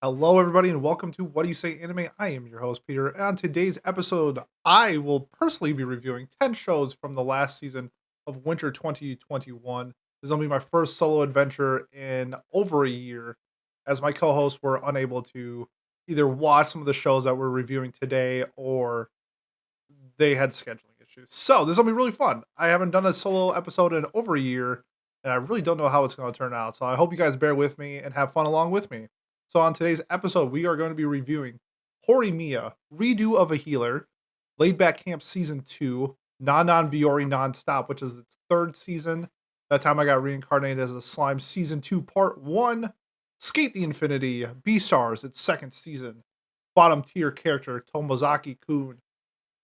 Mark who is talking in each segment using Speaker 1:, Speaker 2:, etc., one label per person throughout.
Speaker 1: Hello, everybody, and welcome to What Do You Say Anime? I am your host, Peter. And on today's episode, I will personally be reviewing 10 shows from the last season of Winter 2021. This will be my first solo adventure in over a year, as my co hosts were unable to either watch some of the shows that we're reviewing today or they had scheduling issues. So, this will be really fun. I haven't done a solo episode in over a year, and I really don't know how it's going to turn out. So, I hope you guys bear with me and have fun along with me. So on today's episode, we are going to be reviewing Horimiya, Redo of a Healer, Laid Back Camp Season 2, Non Biyori Non-Stop, which is its third season. That time I got reincarnated as a slime. Season 2, Part 1, Skate the Infinity, Beastars, its second season. Bottom tier character, Tomozaki-kun.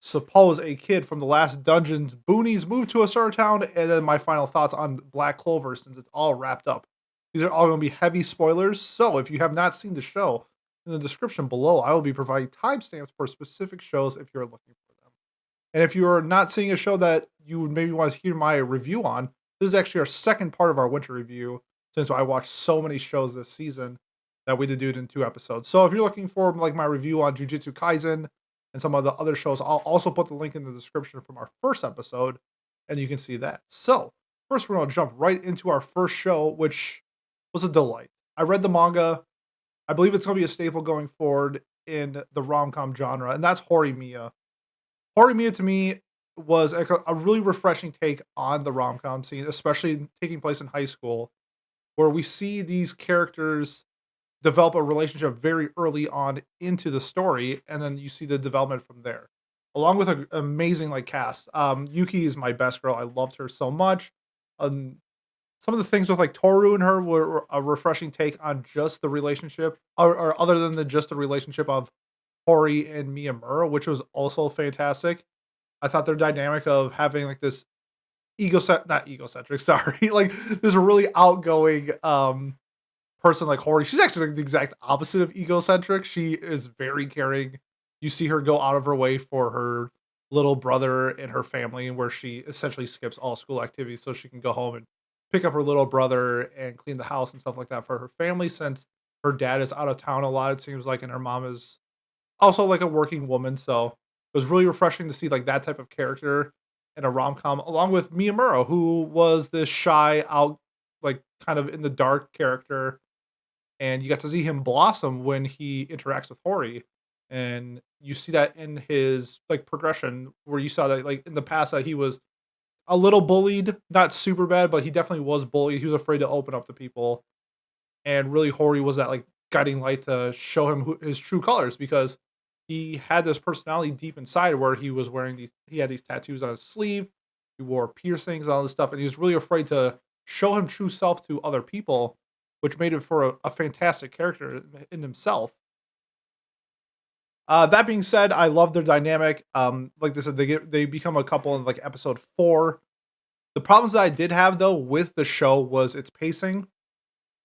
Speaker 1: Suppose a kid from the Last Dungeon Boonies moved to a certain town, and then my final thoughts on Black Clover since it's all wrapped up. These are all going to be heavy spoilers, so if you have not seen the show, in the description below, I will be providing timestamps for specific shows if you're looking for them. And if you are not seeing a show that you would maybe want to hear my review on, this is actually our second part of our winter review since I watched so many shows this season that we did do it in 2 episodes. So if you're looking for like my review on Jujutsu Kaisen and some of the other shows, I'll also put the link in the description from our first episode and you can see that. So first we're going to jump right into our first show, which was a delight. I read the manga. I believe it's going to be a staple going forward in the rom-com genre, and that's Horimiya. Horimiya to me was a really refreshing take on the rom-com scene, especially taking place in high school, where we see these characters develop a relationship very early on into the story, and then you see the development from there. Along with an amazing like cast. Yuki is my best girl. I loved her so much. Um, some of the things with like Toru and her were a refreshing take on just the relationship, or other than just the relationship of Hori and Miyamura, which was also fantastic. I thought their dynamic of having like this not egocentric, sorry, like this really outgoing person like Hori. She's actually like the exact opposite of egocentric. She is very caring. You see her go out of her way for her little brother and her family, where she essentially skips all school activities so she can go home and pick up her little brother and clean the house and stuff like that for her family since her dad is out of town a lot, it seems like, and her mom is also like a working woman. So it was really refreshing to see like that type of character in a rom com, along with Miyamura, who was this shy, out, like kind of in the dark character, and you got to see him blossom when he interacts with Hori. And you see that in his like progression, where you saw that like in the past that he was a little bullied, not super bad, but he definitely was bullied. He was afraid to open up to people, and really Hori was that like guiding light to show him his true colors, because he had this personality deep inside where he was wearing he had these tattoos on his sleeve, he wore piercings, all this stuff, and he was really afraid to show him true self to other people, which made it for a fantastic character in himself. That being said, I love their dynamic. Like they said, they become a couple in like episode 4. The problems that I did have though with the show was its pacing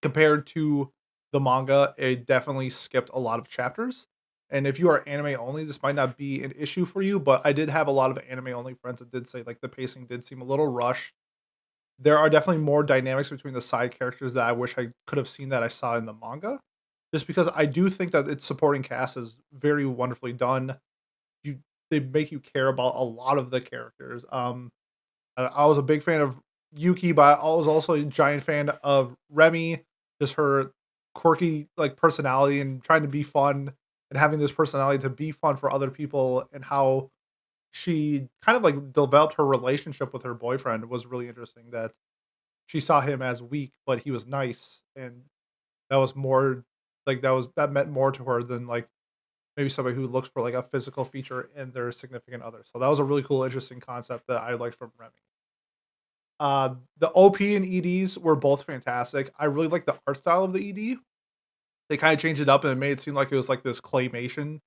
Speaker 1: compared to the manga. It definitely skipped a lot of chapters. And if you are anime only, this might not be an issue for you, but I did have a lot of anime only friends that did say like the pacing did seem a little rushed. There are definitely more dynamics between the side characters that I wish I could have seen that I saw in the manga. Just because I do think that its supporting cast is very wonderfully done. You They make you care about a lot of the characters. I was a big fan of Yuki, but I was also a giant fan of Remy, just her quirky like personality and trying to be fun and having this personality to be fun for other people, and how she kind of like developed her relationship with her boyfriend was really interesting. That she saw him as weak, but he was nice, and that was more like that meant more to her than like maybe somebody who looks for like a physical feature in their significant other. So that was a really cool, interesting concept that I liked from Remy. The OP and EDs were both fantastic. I really like the art style of the ED. They kind of changed it up and it made it seem like it was like this claymation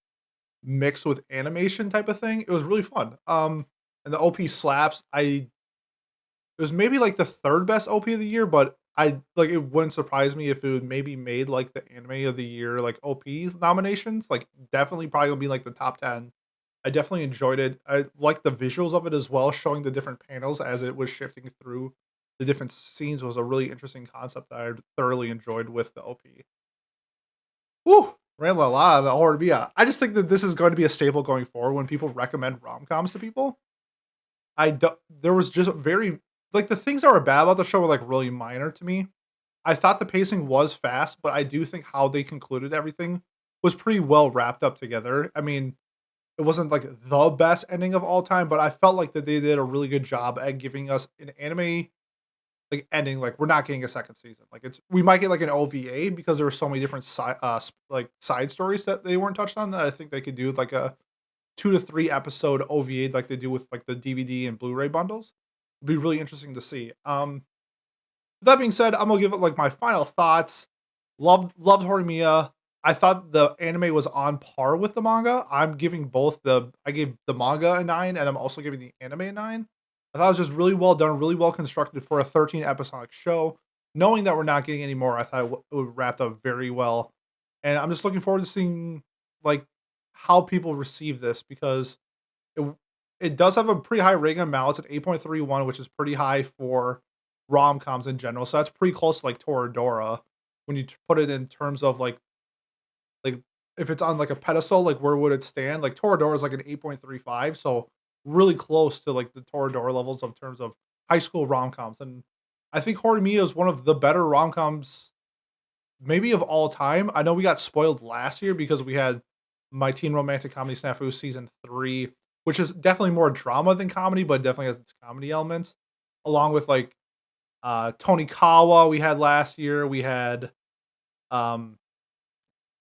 Speaker 1: mixed with animation type of thing. It was really fun. And the OP slaps. It was maybe like the third best OP of the year, but I like it wouldn't surprise me if it would maybe made like the anime of the year like OP nominations. Like definitely probably gonna be like the top 10. I definitely enjoyed it. I liked the visuals of it as well, showing the different panels as it was shifting through the different scenes was a really interesting concept that I thoroughly enjoyed with the OP. Whew, rambling a lot on Horimiya. I just think that this is going to be a staple going forward when people recommend rom-coms to people. There was just very like the things that were bad about the show were like really minor to me. I thought the pacing was fast, but I do think how they concluded everything was pretty well wrapped up together. I mean, it wasn't like the best ending of all time, but I felt like that they did a really good job at giving us an anime like ending. Like we're not getting a second season. Like we might get like an OVA because there were so many different like side stories that they weren't touched on that I think they could do like a 2 to 3 episode OVA like they do with like the DVD and Blu-ray bundles. It'd be really interesting to see. That being said, I'm gonna give it like my final thoughts. Loved Horimiya. I thought the anime was on par with the manga. I gave the manga a 9, and I'm also giving the anime a 9. I thought it was just really well done, really well constructed for a 13 episodic show. Knowing that we're not getting any more, I thought it would wrapped up very well. And I'm just looking forward to seeing like how people receive this because it it does have a pretty high rating on Mal. It's an 8.31, which is pretty high for rom-coms in general. So that's pretty close to like Toradora when you put it in terms of like if it's on like a pedestal, like where would it stand? Like Toradora is like an 8.35, so really close to like the Toradora levels of terms of high school rom-coms. And I think Horimiya is one of the better rom-coms maybe of all time. I know we got spoiled last year because we had My Teen Romantic Comedy Snafu season 3, which is definitely more drama than comedy, but definitely has its comedy elements. Along with like Tonikawa we had last year. We had um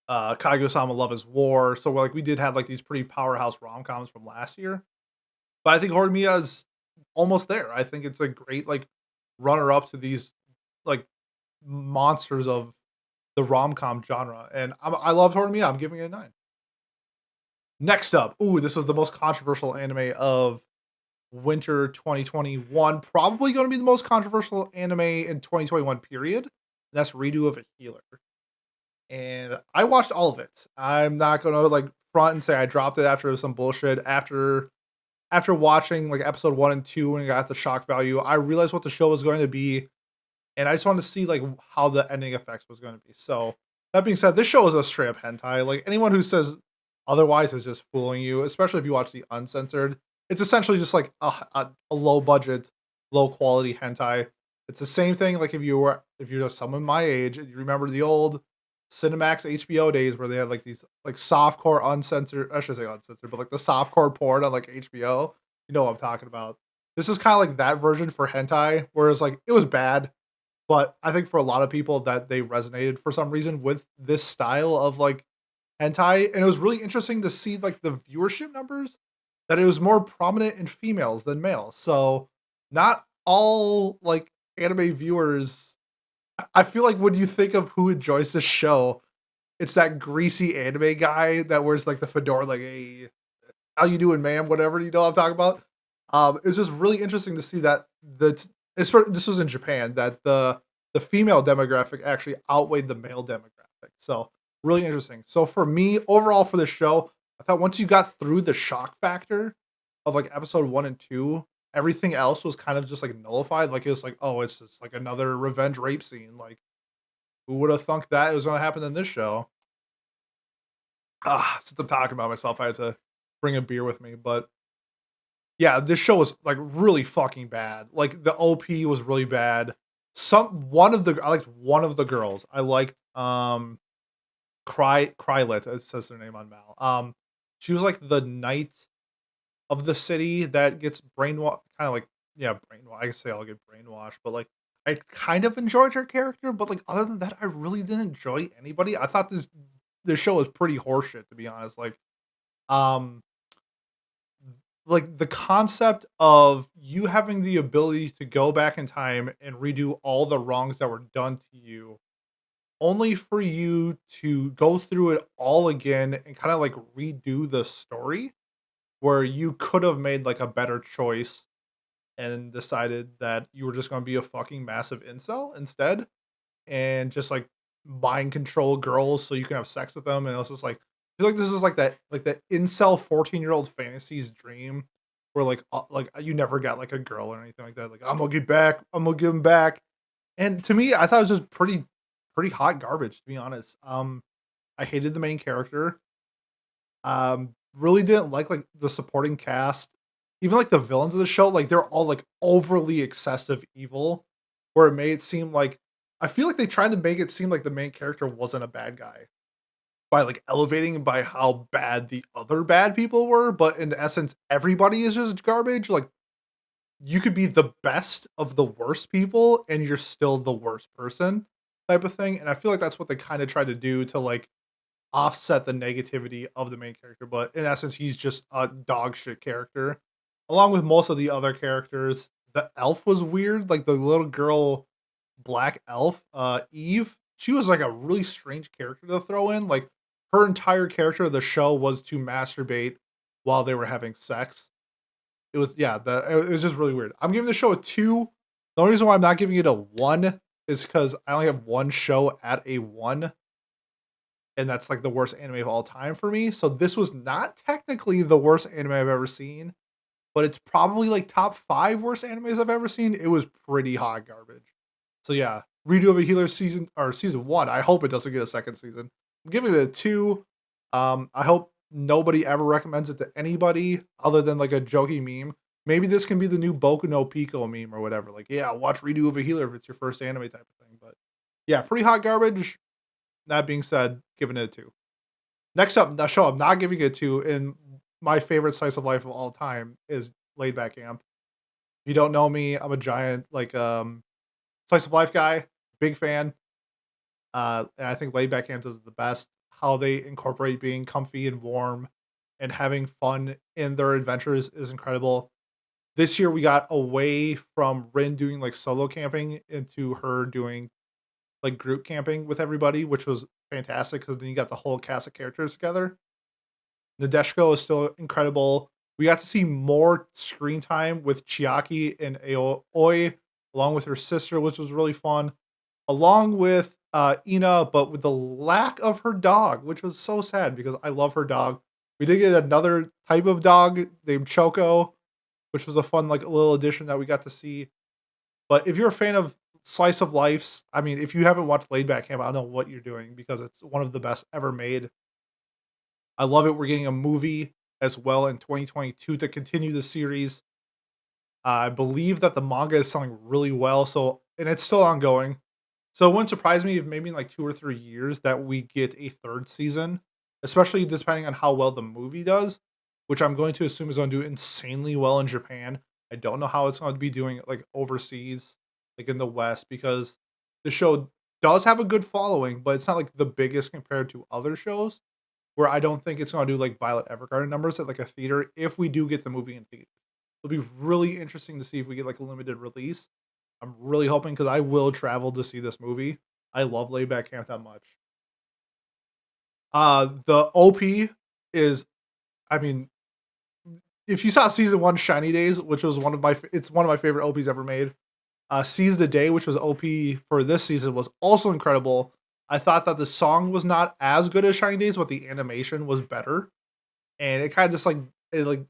Speaker 1: Kaguya-sama Love is War. So like we did have like these pretty powerhouse rom-coms from last year. But I think Horimiya is almost there. I think it's a great like runner up to these like monsters of the rom-com genre. And I love Horimiya. I'm giving it a 9. Next up, ooh, this was the most controversial anime of winter 2021. Probably going to be the most controversial anime in 2021 period. That's Redo of a Healer. And I watched all of it. I'm not gonna like front and say I dropped it after some bullshit. After watching like episode 1 and 2 and got the shock value, I realized what the show was going to be, and I just wanted to see like how the ending effects was going to be. So that being said, this show is a straight up hentai. Like anyone who says otherwise is just fooling you, especially if you watch the uncensored. It's essentially just like a low budget, low quality hentai. It's the same thing like if you're just someone my age and you remember the old Cinemax HBO days where they had like these like softcore uncensored, I should say uncensored, but like the softcore porn on like HBO. You know what I'm talking about. This is kind of like that version for hentai, whereas like it was bad, but I think for a lot of people that they resonated for some reason with this style of like hentai, and it was really interesting to see like the viewership numbers that it was more prominent in females than males. So not all like anime viewers. I feel like when you think of who enjoys this show, it's that greasy anime guy that wears like the fedora, like hey, how you doing, ma'am? Whatever, you know what I'm talking about. It was just really interesting to see that this was in Japan that the female demographic actually outweighed the male demographic. So really interesting. So for me, overall for the show, I thought once you got through the shock factor of like episode 1 and 2, everything else was kind of just like nullified. Like it was like, oh, it's just like another revenge rape scene. Like who would have thunk that it was going to happen in this show? Since I'm talking about myself, I had to bring a beer with me. But yeah, this show was like really fucking bad. Like the OP was really bad. I liked one of the girls. I liked Krylet, it says their name on Mal. She was like the knight of the city that gets brainwashed, kind of like yeah, brainwash. I can say I'll get brainwashed, but like I kind of enjoyed her character, but like other than that, I really didn't enjoy anybody. I thought this show was pretty horseshit to be honest. Um, like the concept of you having the ability to go back in time and redo all the wrongs that were done to you only for you to go through it all again and kind of like redo the story where you could have made like a better choice and decided that you were just going to be a fucking massive incel instead and just like mind control girls so you can have sex with them. And it was just like I feel like this is like that incel 14-year-old fantasies dream where like you never got like a girl or anything like that. Like I'm gonna get back, I'm gonna give him back. And to me, I thought it was just pretty hot garbage to be honest. I hated the main character. Really didn't like the supporting cast. Even like the villains of the show, like they're all like overly excessive evil, where it made it seem like I feel like they tried to make it seem like the main character wasn't a bad guy by like elevating by how bad the other bad people were, but in essence, everybody is just garbage. Like you could be the best of the worst people and you're still the worst person type of thing. And I feel like that's what they kind of try to do to like offset the negativity of the main character, but in essence, he's just a dog shit character. Along with most of the other characters, the elf was weird. Like the little girl, black elf, Eve. She was like a really strange character to throw in. Like her entire character of the show was to masturbate while they were having sex. It was it was just really weird. I'm giving the show a 2. The only reason why I'm not giving it a 1 is because I only have one show at a 1, and that's like the worst anime of all time for me. So this was not technically the worst anime I've ever seen, but it's probably like top 5 worst animes I've ever seen. It was pretty hot garbage. So yeah, Redo of a Healer season 1. I hope it doesn't get a second season. I'm giving it a 2. I hope nobody ever recommends it to anybody other than like a jokey meme. Maybe this can be the new Boku no Pico meme or whatever. Like, yeah, watch Redo of a Healer if it's your first anime type of thing. But yeah, pretty hot garbage. That being said, giving it a 2. Next up, the show I'm not giving it a 2, and my favorite slice of life of all time is Laid Back Camp. If you don't know me, I'm a giant like slice of life guy, big fan. And I think Laid Back Camp is the best. How they incorporate being comfy and warm and having fun in their adventures is incredible. This year we got away from Rin doing like solo camping into her doing like group camping with everybody, which was fantastic because then you got the whole cast of characters together. Nadeshiko is still incredible. We got to see more screen time with Chiaki and Aoi, along with her sister, which was really fun, along with Ina, but with the lack of her dog, which was so sad because I love her dog. We did get another type of dog named Choco, which was a fun like little addition that we got to see. But if you're a fan of slice of life, I mean, if you haven't watched Laid Back Camp, I don't know what you're doing because it's one of the best ever made. I love it. We're getting a movie as well in 2022 to continue the series. I believe that the manga is selling really well, so and it's still ongoing. So it wouldn't surprise me if maybe in like 2 or 3 years that we get a third season, especially depending on how well the movie does, which I'm going to assume is going to do insanely well in Japan. I don't know how it's going to be doing like overseas, like in the West, because the show does have a good following, but it's not like the biggest compared to other shows. Where I don't think it's going to do like Violet Evergarden numbers at like a theater if we do get the movie in theater. It'll be really interesting to see if we get like a limited release. I'm really hoping because I will travel to see this movie. I love Laid Back Camp that much. The OP is, I mean, if you saw season 1 Shiny Days, which was it's one of my favorite OPs ever made. Seize the Day, which was OP for this season, was also incredible. I thought that the song was not as good as Shiny Days, but the animation was better. And it kind of just like like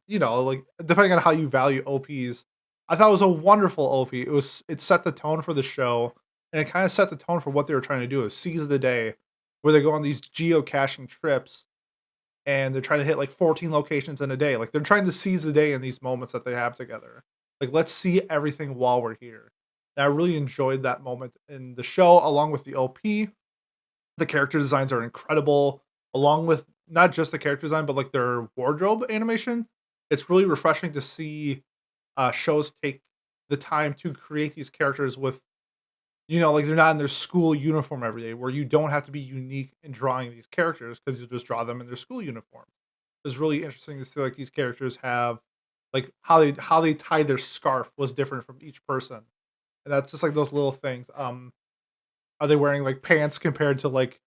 Speaker 1: depending on how you value OPs, I thought it was a wonderful OP. It set the tone for the show, and it kind of set the tone for what they were trying to do. Is seize the day, where they go on these geocaching trips, and they're trying to hit like 14 locations in a day. Like they're trying to seize the day in these moments that they have together. Like let's see everything while we're here. And I really enjoyed that moment in the show, along with the OP. The character designs are incredible, along with not just the character design, but like their wardrobe animation. It's really refreshing to see shows take the time to create these characters with, like they're not in their school uniform every day, where you don't have to be unique in drawing these characters because you just draw them in their school uniform. It's really interesting to see like these characters have like how they tie their scarf was different from each person, and that's just like those little things. Are they wearing like pants compared to like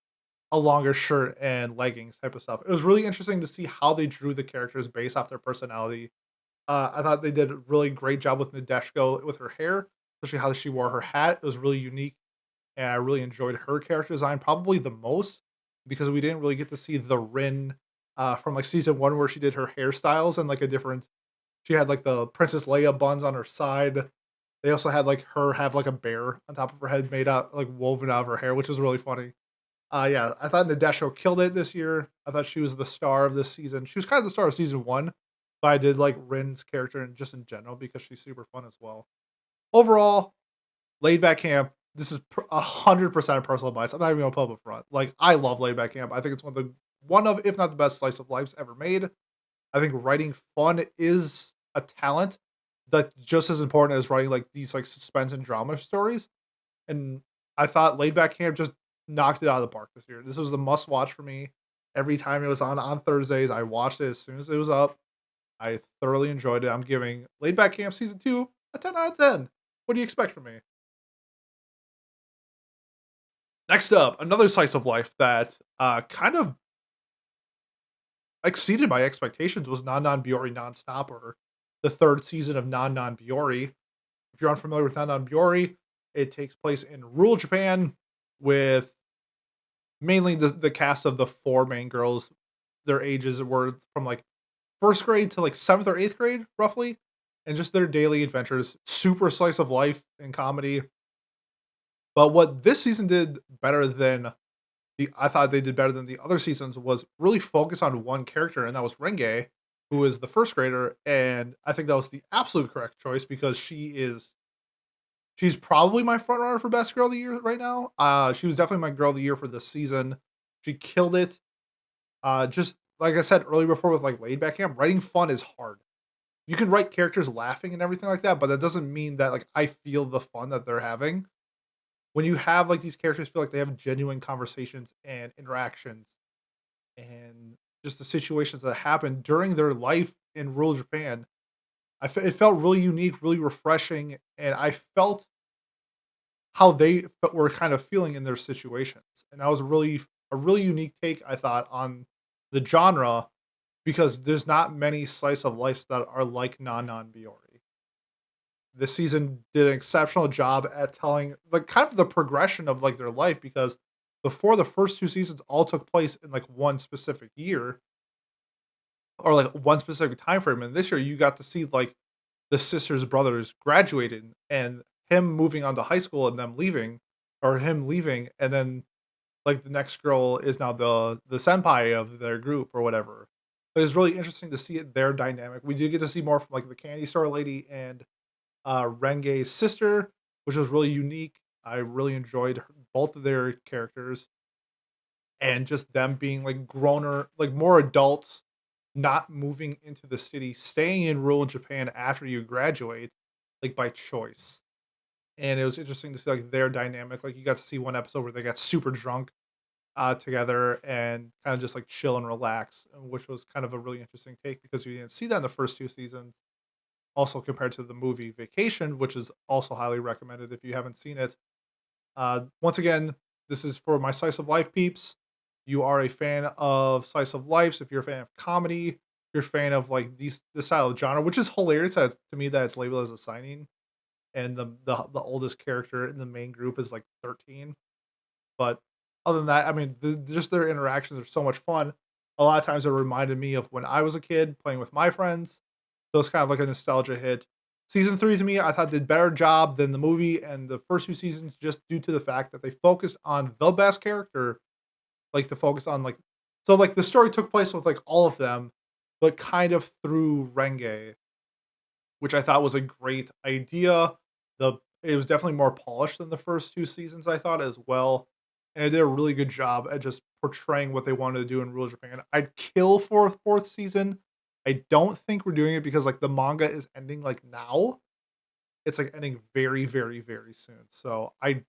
Speaker 1: a longer shirt and leggings type of stuff? It was really interesting to see how they drew the characters based off their personality. I thought they did a really great job with Nadeshiko with her hair, especially how she wore her hat. It was really unique, and I really enjoyed her character design probably the most because we didn't really get to see the Rin from like season 1 where she did her hairstyles and like a different. She had like the Princess Leia buns on her side. They also had like her have like a bear on top of her head made out like woven out of her hair, which was really funny. Yeah, I thought Nadesho killed it this year. I thought she was the star of this season. She was kind of the star of season 1, but I did like Rin's character and just in general because she's super fun as well. Overall, Laid Back Camp, this is 100% personal advice. I'm not even gonna put up a front. Like, I love Laid Back Camp. I think it's one of, if not the best slice of lives ever made. I think writing fun is a talent that's just as important as writing like these like suspense and drama stories. And I thought Laid Back Camp just knocked it out of the park this year. This was a must watch for me. Every time it was on Thursdays, I watched it as soon as it was up. I thoroughly enjoyed it. I'm giving Laid Back Camp season 2 a 10 out of 10. What do you expect from me? Next up, another slice of life that kind of exceeded my expectations was Non Biyori Non-Stop, or the third season of Non Biyori. If you're unfamiliar with Non Biyori, it takes place in rural Japan with mainly the cast of the four main girls. Their ages were from like first grade to like seventh or eighth grade, roughly, and just their daily adventures. Super slice of life and comedy. But what this season did better than I thought they did better than the other seasons was really focus on one character, and that was Renge, who is the first grader. And I think that was the absolute correct choice because she's probably my front runner for best girl of the year right now. She was definitely my girl of the year for this season. She killed it. Just like I said earlier before with like Laid Back Camp, writing fun is hard. You can write characters laughing and everything like that, but that doesn't mean that like I feel the fun that they're having. When you have like these characters feel like they have genuine conversations and interactions and just the situations that happen during their life in rural Japan, it felt really unique, really refreshing, and I felt how they were kind of feeling in their situations, and that was a really unique take, I thought, on the genre because there's not many slice of lives that are like Non Biyori. This season did an exceptional job at telling like kind of the progression of like their life because before the first two seasons all took place in like one specific year or like one specific time frame, and this year you got to see like the sisters brothers graduating and him moving on to high school and them leaving, or him leaving, and then like the next girl is now the senpai of their group or whatever. But it's really interesting to see it their dynamic. We do get to see more from like the candy store lady and Renge's sister, which was really unique. I really enjoyed both of their characters and just them being like growner, like more adults, not moving into the city, staying in rural Japan after you graduate, like by choice. And it was interesting to see like their dynamic. Like you got to see one episode where they got super drunk together and kind of just like chill and relax, which was kind of a really interesting take because you didn't see that in the first two seasons. Also compared to the movie Vacation, which is also highly recommended if you haven't seen it. Once again, this is for my slice of life peeps. You are a fan of slice of life, so if you're a fan of comedy, if you're a fan of like this style of genre, which is hilarious to me that it's labeled as a signing, and the oldest character in the main group is like 13. But other than that, I mean, just their interactions are so much fun. A lot of times it reminded me of when I was a kid playing with my friends. So it's kind of like a nostalgia hit. Season 3 to me, I thought did better job than the movie and the first 2 seasons just due to the fact that they focused on the best character, like to focus on like so like the story took place with like all of them, but kind of through Renge, which I thought was a great idea. The It was definitely more polished than the first 2 seasons, I thought, as well, and it did a really good job at just portraying what they wanted to do in Rural Japan. I'd kill for a 4th season. I don't think we're doing it because, like, the manga is ending, like, now. It's, like, ending very, very, very soon, so I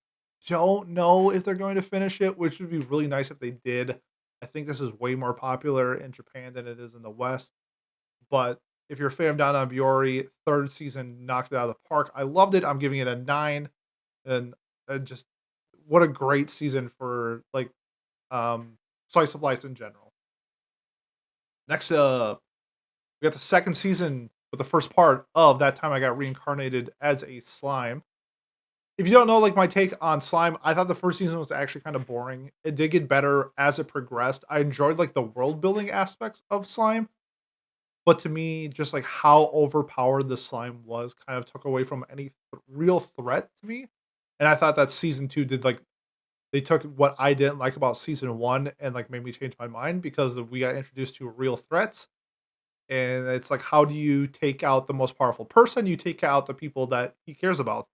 Speaker 1: don't know if they're going to finish it, which would be really nice if they did. I think this is way more popular in Japan than it is in the West. But if you're a fan of Down on Biori, 3rd season knocked it out of the park. I loved it. I'm giving it a 9, and, just what a great season for, like, slice of life in general. Next up, we got the 2nd season with the first part of That Time I Got Reincarnated as a Slime. If you don't know, like, my take on Slime, I thought the 1st season was actually kinda boring. It did get better as it progressed. I enjoyed, like, the world building aspects of Slime. But to me, just, like, how overpowered the slime was kind of took away from any real threat to me, and I thought that season 2 did, like, they took what I didn't like about season 1 and, like, made me change my mind because we got introduced to real threats, and it's like, how do you take out the most powerful person? You take out the people that he cares about,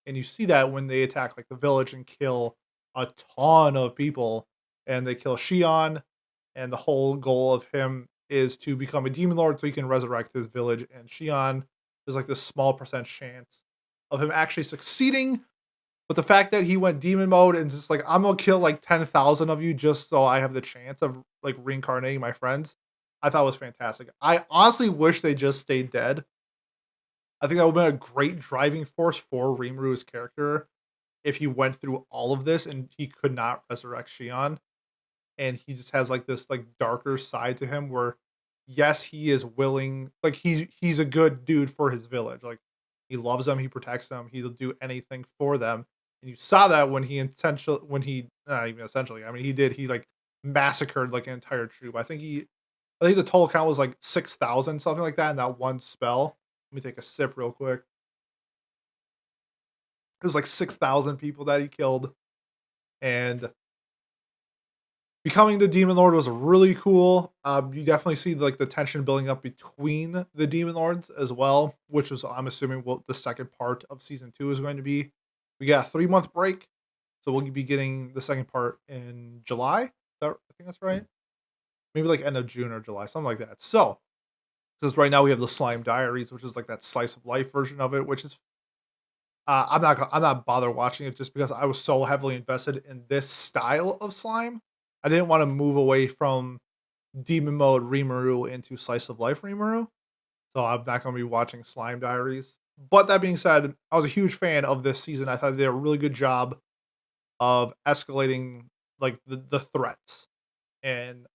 Speaker 1: and you see that when they attack, like, the village and kill a ton of people, and they kill Shion, and the whole goal of him is to become a demon lord so he can resurrect his village, and Shion is, like, this small percent chance of him actually succeeding, but the fact that he went demon mode and just like, "I'm gonna kill, like, 10,000 of you just so I have the chance of, like, reincarnating my friends," I thought was fantastic. I honestly wish they just stayed dead. I think that would've been a great driving force for Rimuru's character if he went through all of this and he could not resurrect Shion, and he just has, like, this, like, darker side to him where, yes, he is willing like, he's a good dude for his village, like, he loves them, he protects them, he'll do anything for them, and you saw that when he when he not even essentially, I mean, he, like, massacred, like, an entire troop. I think the total count was, like, 6,000, something like that in that one spell. Let me take a sip real quick. It was, like, 6,000 people that he killed, and becoming the demon lord was really cool. You definitely see, like, the tension building up between the demon lords as well, which was, I'm assuming, what the second part of season 2 is going to be. We got a 3-month break, so we'll be getting the second part in July. I think that's right. Maybe, like, end of June or July, something like that. So, because right now we have the Slime Diaries, which is like that slice of life version of it, which is I'm not bother watching it just because I was so heavily invested in this style of slime. I didn't want to move away from demon mode Rimuru into slice of life Rimuru, so I'm not going to be watching Slime Diaries. But that being said, I was a huge fan of this season. I thought they did a really good job of escalating like the threats. And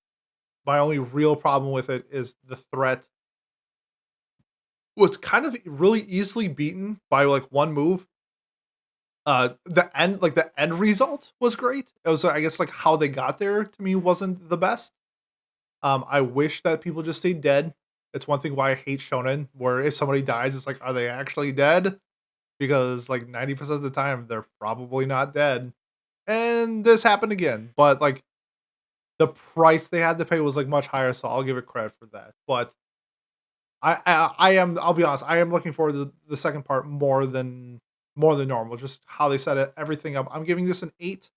Speaker 1: my only real problem with it is the threat was kind of really easily beaten by like one move. The end result was great. It was, I guess, like, how they got there to me wasn't the best. I wish that people just stayed dead. It's one thing why I hate shonen, where if somebody dies, it's like, are they actually dead? Because like 90% of the time, they're probably not dead. And this happened again, but like the price they had to pay was like much higher, so I'll give it credit for that. But I'll be honest, I am looking forward to the second part more than normal. Just how they set it, everything up. I'm giving this an 8.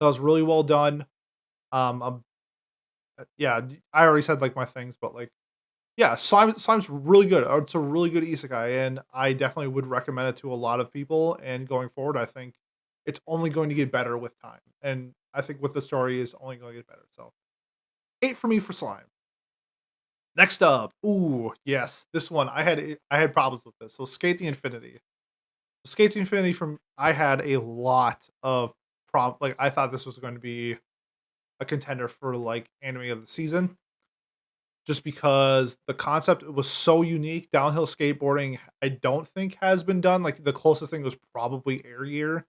Speaker 1: That was really well done. Um, yeah, I already said like my things, but like, yeah, Slime's really good. It's a really good isekai, and I definitely would recommend it to a lot of people. And going forward, I think it's only going to get better with time, and I think with the story is only going to get better. So 8 for me for Slime. Next up, ooh, yes, this one I had problems with this. So Skate the Infinity. Skate to Infinity from I had a lot of like I thought this was going to be a contender for like anime of the season just because the concept was so unique. Downhill skateboarding I don't think has been done. Like the closest thing was probably Air Year,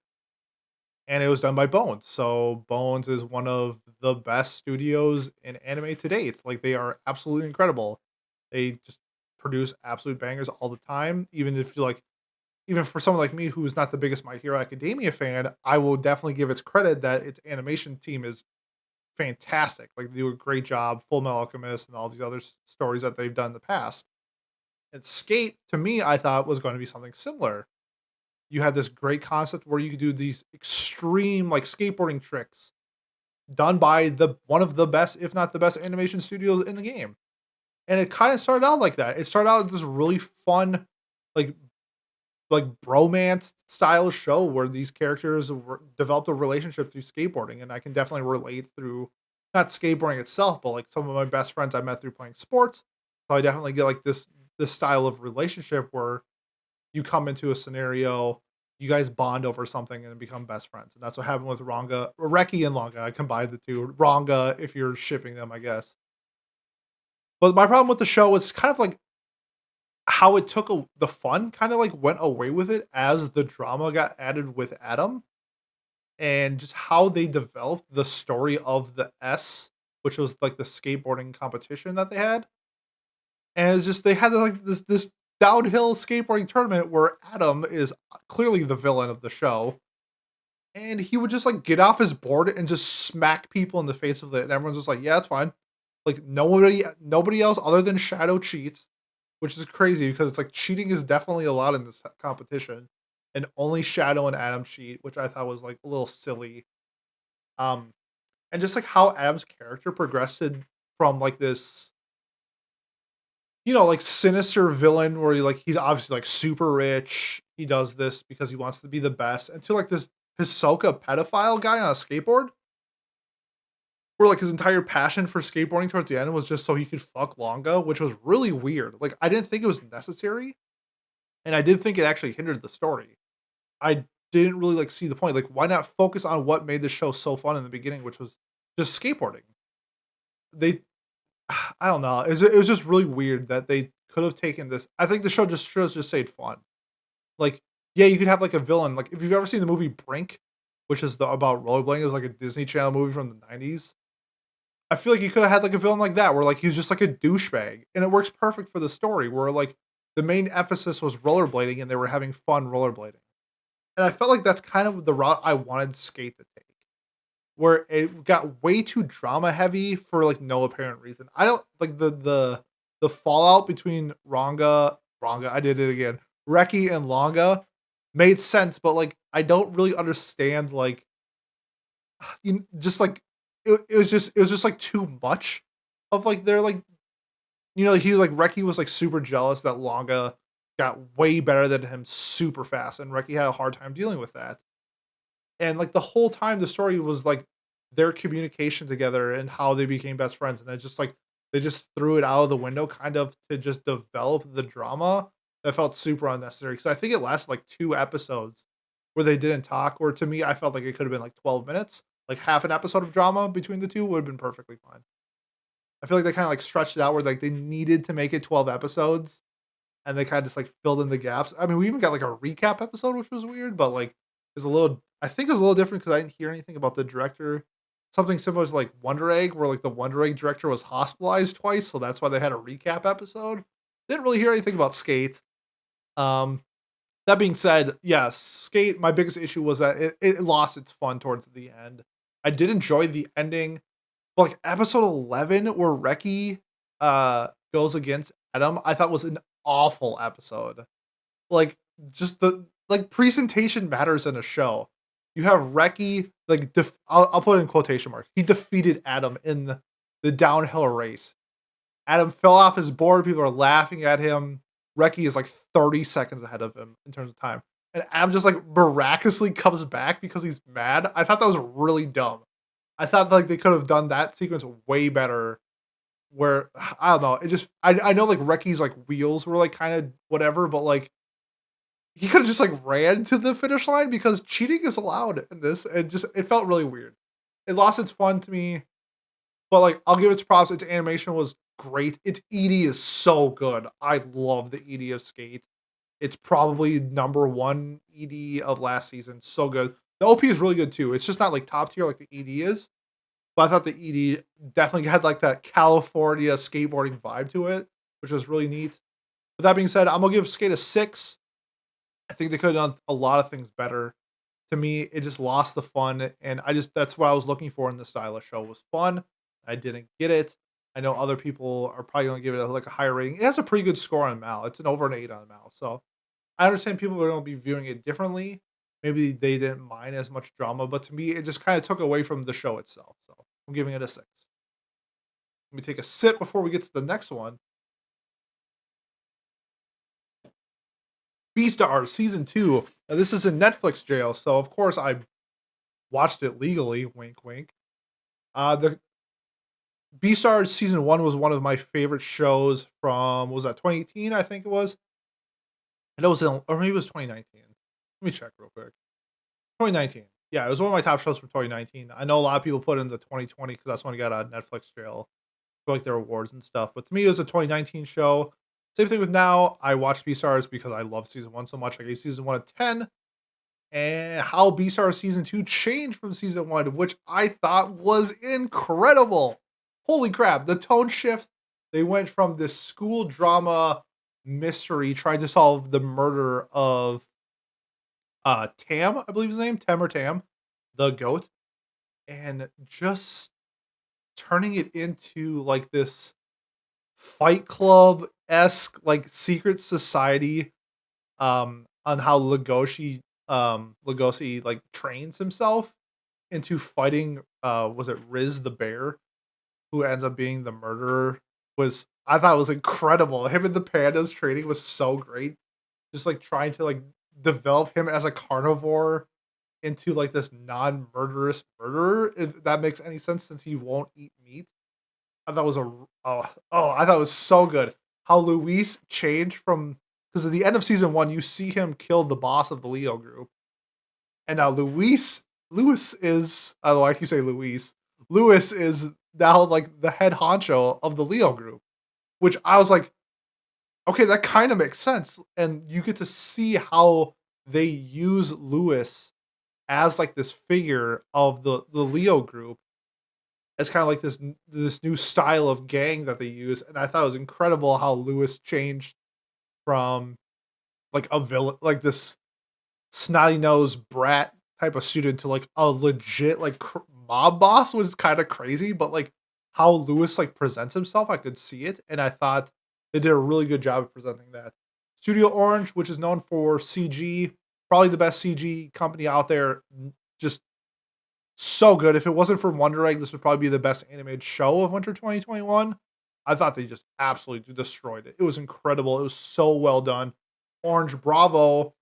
Speaker 1: and it was done by Bones. So Bones is one of the best studios in anime to date. Like they are absolutely incredible. They just produce absolute bangers all the time. Even for someone like me who's not the biggest My Hero Academia fan, I will definitely give its credit that its animation team is fantastic. Like they do a great job, Full Metal Alchemist and all these other stories that they've done in the past. And Skate, to me, I thought was going to be something similar. You had this great concept where you could do these extreme like skateboarding tricks done by the one of the best, if not the best, animation studios in the game. And it kind of started out like that. It started out as this really fun, like bromance style show where these characters developed a relationship through skateboarding, and I can definitely relate through not skateboarding itself, but like some of my best friends I met through playing sports. So I definitely get like this style of relationship where you come into a scenario, you guys bond over something and become best friends, and that's what happened with Reki and Longa. I combined the two. Ranga, if you're shipping them, I guess. But my problem with the show is kind of like how it took the fun kinda, like, went away with it as the drama got added with Adam, and just how they developed the story of the S, which was, like, the skateboarding competition that they had, and it's just they had, like, this downhill skateboarding tournament where Adam is clearly the villain of the show, and he would just like get off his board and just smack people in the face with it, and everyone's just like, "Yeah, it's fine." Like nobody else other than Shadow cheats, which is crazy because it's like cheating is definitely allowed in this competition, and only Shadow and Adam cheat, which I thought was like a little silly. Um, and just like how Adam's character progressed from like this, like sinister villain where he's obviously like super rich. He does this because he wants to be the best, and to like this Hisoka pedophile guy on a skateboard, where like his entire passion for skateboarding towards the end was just so he could fuck Longa, which was really weird. Like I didn't think it was necessary, and I did think it actually hindered the story. I didn't really like see the point. Like, why not focus on what made the show so fun in the beginning, which was just skateboarding? They, I don't know. It was just really weird that they could have taken this. I think the show just should have just stayed fun. Like, yeah, you could have like a villain. Like, if you've ever seen the movie Brink, which is about rollerblading, is like a Disney Channel movie from the '90s. I feel like you could have had like a villain like that, where like he's just like a douchebag, and it works perfect for the story. Where like the main emphasis was rollerblading, and they were having fun rollerblading. And I felt like that's kind of the route I wanted Skate to take, where it got way too drama heavy for like no apparent reason. I don't like the fallout between Ranga, I did it again, Reki and Longa made sense, but like I don't really understand like just like it was just like too much of like their like he like Reki was like super jealous that Longa got way better than him super fast, and Reki had a hard time dealing with that. And like the whole time the story was like their communication together and how they became best friends, and then just like they just threw it out of the window kind of to just develop the drama that felt super unnecessary, because I think it lasted like 2 episodes where they didn't talk, or to me I felt like it could have been like 12 minutes, like half an episode of drama between the two would have been perfectly fine. I feel like they kind of like stretched it out where like they needed to make it 12 episodes, and they kind of just like filled in the gaps. I mean, we even got like a recap episode, which was weird, but like it's a little. I think it's a little different because I didn't hear anything about the director. Something similar to like Wonder Egg, where like the Wonder Egg director was hospitalized twice, so that's why they had a recap episode. Didn't really hear anything about Skate. Um, that being said, yes, Skate. My biggest issue was that it lost its fun towards the end. I did enjoy the ending, but like episode 11, where Reki goes against Adam, I thought was an awful episode. Like, just the like presentation matters in a show. You have Reki like I'll put it in quotation marks. He defeated Adam in the downhill race. Adam fell off his board. People are laughing at him. Reki is like 30 seconds ahead of him in terms of time. And Adam just like miraculously comes back because he's mad. I thought that was really dumb. I thought like they could have done that sequence way better. Where I don't know, it just I know like Reki's like wheels were like kind of whatever, but like he could have just like ran to the finish line because cheating is allowed in this, and just it felt really weird. It lost its fun to me, but like I'll give its props. Its animation was great. Its ED is so good. I love the ED of Skate. It's probably number one ED of last season. So good. The OP is really good too. It's just not like top tier like the ED is, but I thought the ED definitely had like that California skateboarding vibe to it, which was really neat. With that being said, I'm gonna give Skate a 6. I think they could have done a lot of things better. To me, it just lost the fun, and I just that's what I was looking for in the style of show was fun. I didn't get it. I know other people are probably gonna give it like a higher rating. It has a pretty good score on Mal. It's an over an 8 on Mal. So I understand people are gonna be viewing it differently. Maybe they didn't mind as much drama, but to me, it just kind of took away from the show itself. So I'm giving it a 6. Let me take a sip before we get to the next one. Beastars season 2. Now, this is in Netflix jail, so of course I watched it legally. Wink, wink. The Beastars season 1 was one of my favorite shows from was that 2018? I think it was. I know it was or maybe it was 2019. Let me check real quick. 2019. Yeah, it was one of my top shows from 2019. I know a lot of people put it in the 2020 because that's when it got out of Netflix jail for like their awards and stuff. But to me, it was a 2019 show. Same thing with now. I watched Beastars because I love season 1 so much. I gave season 1 a 10. And how Beastars season 2 changed from season 1, which I thought was incredible. Holy crap, the tone shift. They went from this school drama mystery trying to solve the murder of Tam, I believe his name, Tem or Tam. the goat, and just turning it into like this Fight Club esque like secret society, on how Legoshi like trains himself into fighting, was it Riz the bear, who ends up being the murderer, was I thought was incredible. Him and the pandas training was so great. Just like trying to like develop him as a carnivore into like this non-murderous murderer, if that makes any sense, since he won't eat meat. I thought was a I thought it was so good. How Luis changed from, because at the end of season one, you see him kill the boss of the Leo group, and now Lewis is, I don't know why I keep saying Luis. Lewis is now like the head honcho of the Leo group, which I was like, okay, that kind of makes sense, and you get to see how they use Lewis as like this figure of the Leo group, as kind of like this new style of gang that they use, and I thought it was incredible how Lewis changed from like a villain, like this snotty nosed brat type of student, to like a legit like mob boss, which is kind of crazy. But like how Lewis like presents himself, I could see it, and I thought they did a really good job of presenting that. Studio Orange, which is known for CG, probably the best CG company out there, just so good. If it wasn't for Wonder Egg, this would probably be the best animated show of winter 2021. I thought they just absolutely destroyed it. It was incredible. It was so well done. Orange, bravo.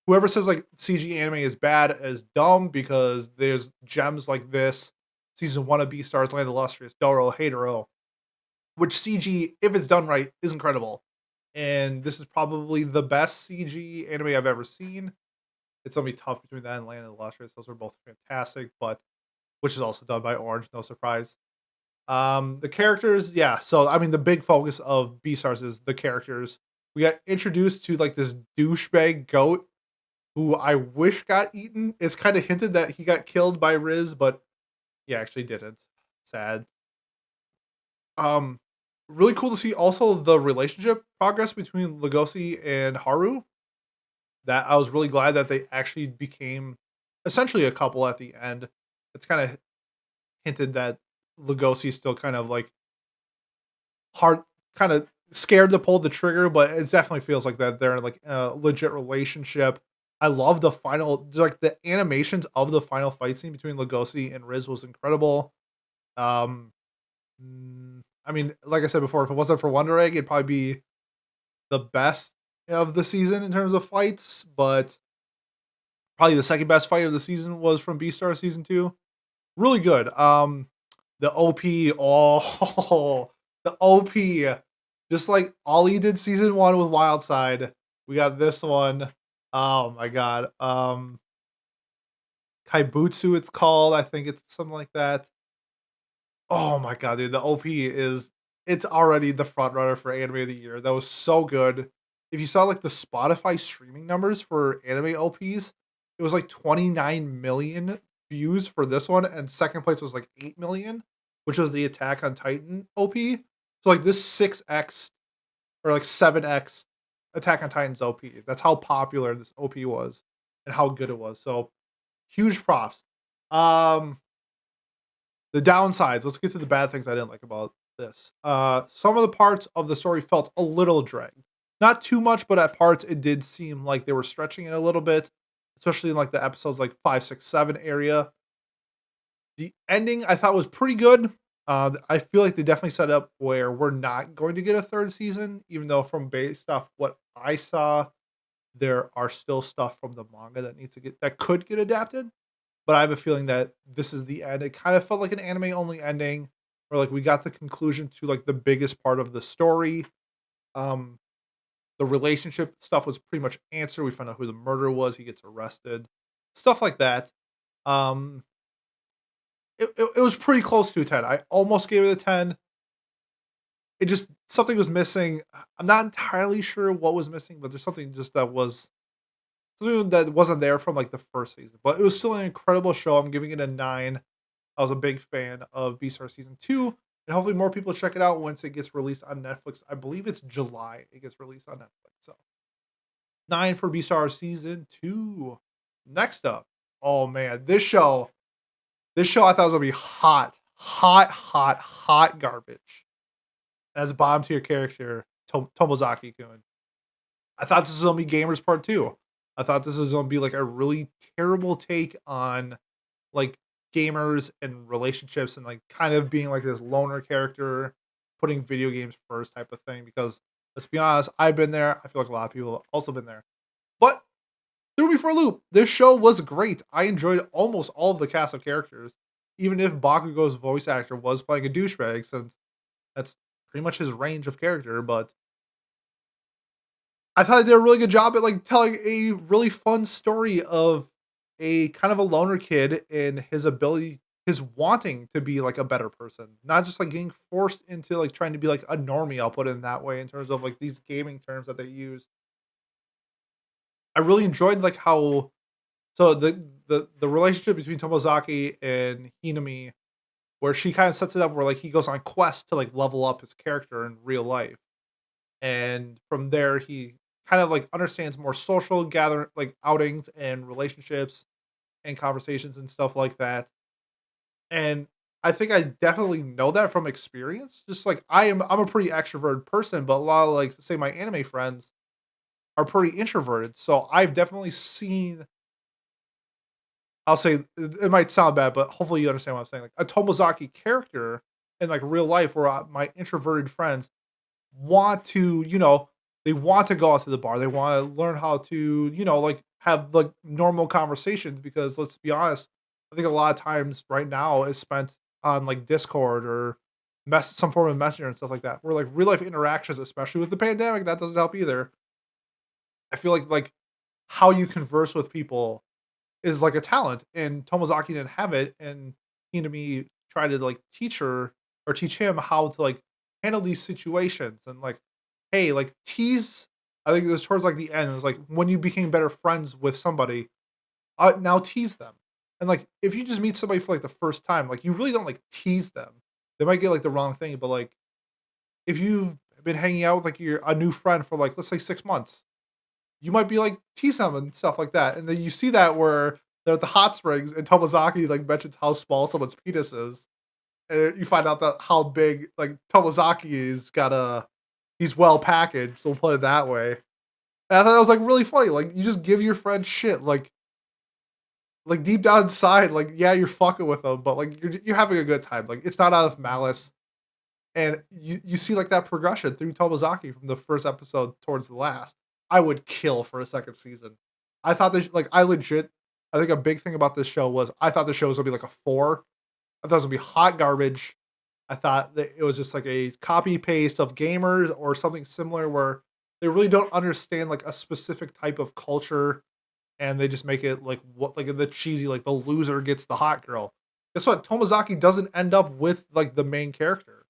Speaker 1: Whoever says like CG anime is bad is dumb, because there's gems like this. Season 1 of Beastars, Land Illustrious, Doro, Hatero, which CG, if it's done right, is incredible. And this is probably the best CG anime I've ever seen. It's gonna be tough between that and Land Illustrious. Those are both fantastic, but which is also done by Orange, no surprise. The characters, yeah. So I mean, the big focus of Beastars is the characters. We got introduced to like this douchebag goat who I wish got eaten. It's kind of hinted that he got killed by Riz, but he actually didn't. Sad. Um, really cool to see also the relationship progress between Legoshi and Haru. That I was really glad that they actually became essentially a couple at the end. It's kind of hinted that Lugosi's still kind of like hard, kind of scared to pull the trigger, but it definitely feels like that they're in like a legit relationship. I love the final, like the animations of the final fight scene between Lugosi and Riz was incredible. Um, I mean, like I said before, if it wasn't for Wonder Egg, it'd probably be the best of the season in terms of fights, but probably the second best fight of the season was from Beastar season 2. Really good. The OP, oh, the OP, just like Ollie did season 1 with Wildside, we got this one. Oh my god. Kaibutsu it's called. I think it's something like that. Oh my god, dude, the OP is, it's already the front runner for anime of the year. That was so good. If you saw like the Spotify streaming numbers for anime OPs, it was like 29 million views for this one, and second place was like 8 million, which was the Attack on Titan OP. So like this 6x or like 7x Attack on Titan's OP. That's how popular this OP was and how good it was. So huge props. Um the downsides, let's get to the bad things I didn't like about this. Some of the parts of the story felt a little dragged. Not too much, but at parts it did seem like they were stretching it a little bit, especially in like the episodes like 5, 6, 7 area. The ending I thought was pretty good. I feel like they definitely set up where we're not going to get a third season, even though from based off what I saw, there are still stuff from the manga that needs to get, that could get adapted. But I have a feeling that this is the end. It kind of felt like an anime only ending, where like we got the conclusion to like the biggest part of the story. Um, the relationship stuff was pretty much answered. We found out who the murderer was. He gets arrested, stuff like that. Um, it was pretty close to a 10. I almost gave it a 10. It just, something was missing. I'm not entirely sure what was missing, but there's something just that was something that wasn't there from like the first season. But it was still an incredible show. I'm giving it a 9. I was a big fan of Beastars season 2, and hopefully more people check it out once it gets released on Netflix. I believe it's July it gets released on Netflix. So 9 for Beastars season 2. Next up, Oh man, this show I thought was gonna be hot, hot, hot, hot garbage. As a bottom tier character, Tomozaki-kun. I thought this was gonna be Gamers Part 2. I thought this was gonna be like a really terrible take on like gamers and relationships and like kind of being like this loner character, putting video games first type of thing. Because let's be honest, I've been there. I feel like a lot of people have also been there. But threw me for a loop. This show was great. I enjoyed almost all of the cast of characters, even if Bakugo's voice actor was playing a douchebag, since that's pretty much his range of character. But I thought they did a really good job at like telling a really fun story of a kind of a loner kid and his ability, his wanting to be like a better person, not just like getting forced into like trying to be like a normie. I'll put it in that way in terms of like these gaming terms that they use. I really enjoyed like how so the relationship between Tomozaki and Hinami, where she kind of sets it up where like he goes on quests to like level up his character in real life, and from there he kind of like understands more social gather like outings and relationships and conversations and stuff like that. And I think I definitely know that from experience. Just like I'm a pretty extroverted person, but a lot of like say my anime friends are pretty introverted. So I've definitely seen, I'll say it might sound bad, but hopefully you understand what I'm saying. Like a Tomozaki character in like real life, where my introverted friends want to, they want to go out to the bar. They want to learn how to, like have like normal conversations, because let's be honest, I think a lot of times right now is spent on like Discord or some form of messenger and stuff like that. Where like real life interactions, especially with the pandemic, that doesn't help either. I feel like how you converse with people is like a talent, and Tomozaki didn't have it, and Hinami tried to like teach her or teach him how to like handle these situations and like, hey, like tease. I think it was towards like the end. It was like when you became better friends with somebody, now tease them. And like if you just meet somebody for like the first time, like you really don't like tease them. They might get like the wrong thing, but like if you've been hanging out with like your a new friend for like let's say 6 months, you might be like teasing them and stuff like that. And then you see that where they're at the hot springs and Tomozaki like mentions how small someone's penis is. And you find out that how big like Tomozaki is got he's well packaged, we'll put it that way. And I thought that was like really funny. Like you just give your friend shit. Like deep down inside, like yeah, you're fucking with them, but like you're having a good time. Like it's not out of malice. And you see like that progression through Tomozaki from the first episode towards the last. I would kill for a second season. I thought this like I legit I think a big thing about this show was I thought the show was gonna be like a 4. I thought it was gonna be hot garbage. I thought that it was just like a copy paste of gamers or something similar where they really don't understand like a specific type of culture, and they just make it like what like the cheesy like the loser gets the hot girl. Guess what? Tomozaki doesn't end up with like the main character.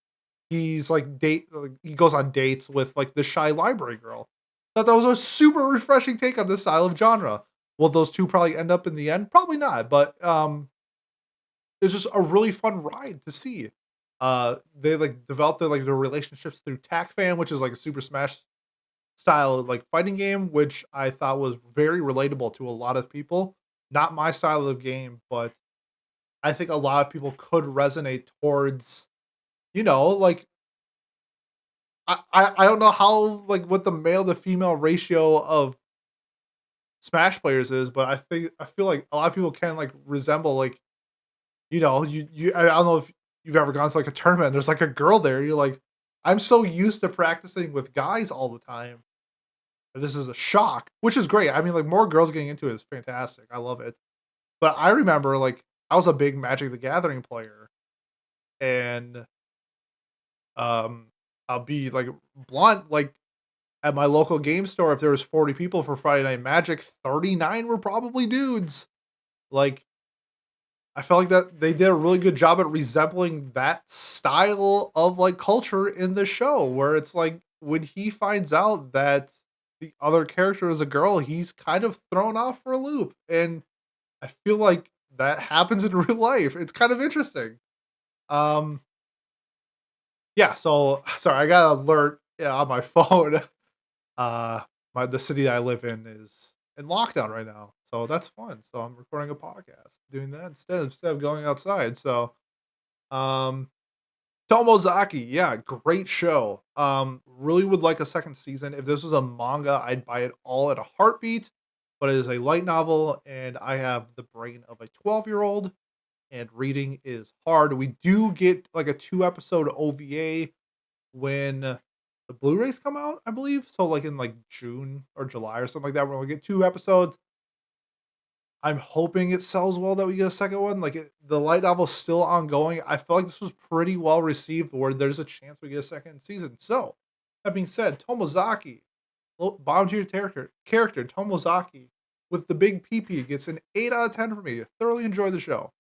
Speaker 1: He's like he goes on dates with like the shy library girl. Thought that was a super refreshing take on this style of genre. Will those two probably end up in the end? Probably not, but it's just a really fun ride to see. They like developed their relationships through TAC which is like a Super Smash style like fighting game, which I thought was very relatable to a lot of people. Not my style of game, but I think a lot of people could resonate towards, like I don't know how like what the male to female ratio of Smash players is, but I feel like a lot of people can like resemble like, I don't know if you've ever gone to like a tournament and there's like a girl there, you're like, I'm so used to practicing with guys all the time. This is a shock, which is great. I mean, like more girls getting into it is fantastic. I love it. But I remember like I was a big Magic the Gathering player, and um I'll be like blunt, like at my local game store, if there was 40 people for Friday Night Magic, 39 were probably dudes. Like I felt like that they did a really good job at resembling that style of like culture in the show, where it's like when he finds out that the other character is a girl, he's kind of thrown off for a loop. And I feel like that happens in real life. It's kind of interesting. Um yeah, so sorry, I got an alert, yeah, on my phone. Uh the city that I live in is in lockdown right now. So that's fun. So I'm recording a podcast, doing that instead of going outside. So um Tomozaki, yeah, great show. Really would like a second season. If this was a manga, I'd buy it all at a heartbeat. But it is a light novel, and I have the brain of a 12-year-old, and reading is hard. We do get like a 2 episode OVA when the Blu-rays come out, I believe. So like in like June or July or something like that, where we get 2 episodes. I'm hoping it sells well that we get a second one. Like the light novel's still ongoing. I feel like this was pretty well received, where there's a chance we get a second season. So that being said, Tomozaki, bottom tier character Tomozaki with the big PP gets an 8 out of 10 for me. Thoroughly enjoy the show.